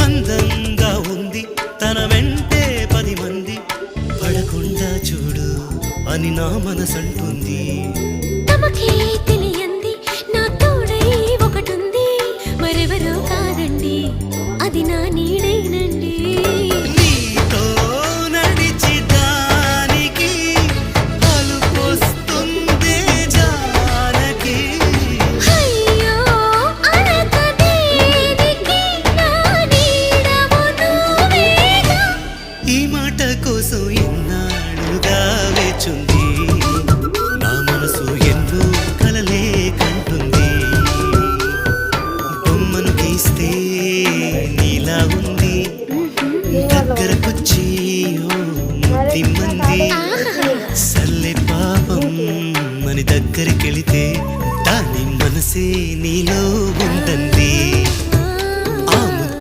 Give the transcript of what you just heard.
అందంగా ఉంది తన వెంటే 10 మంది పడకుండా చూడు అని నా మనసంటుంది. తమకే తెలియంది నా తోడై ఒకటుంది, మరెవరో కాదండి అది నా నీడేనండి. నీతో నడిచి దానికి అలుపొస్తుందే జానకి. అయ్యో అనక దేనికి నా నీడవు నువ్వేగా. ఈ మాట కోసం ఎన్నాళ్ళుగా వేచుంది నా మనసు, ఎన్నో కలలే కంటుంది. బొమ్మను గీస్తే నీలా ఉంది, దగ్గరకొచ్చి ముద్దిమ్మంది. సల్లే పాపం అని దగ్గరికెళితే దాని మనసే నీలో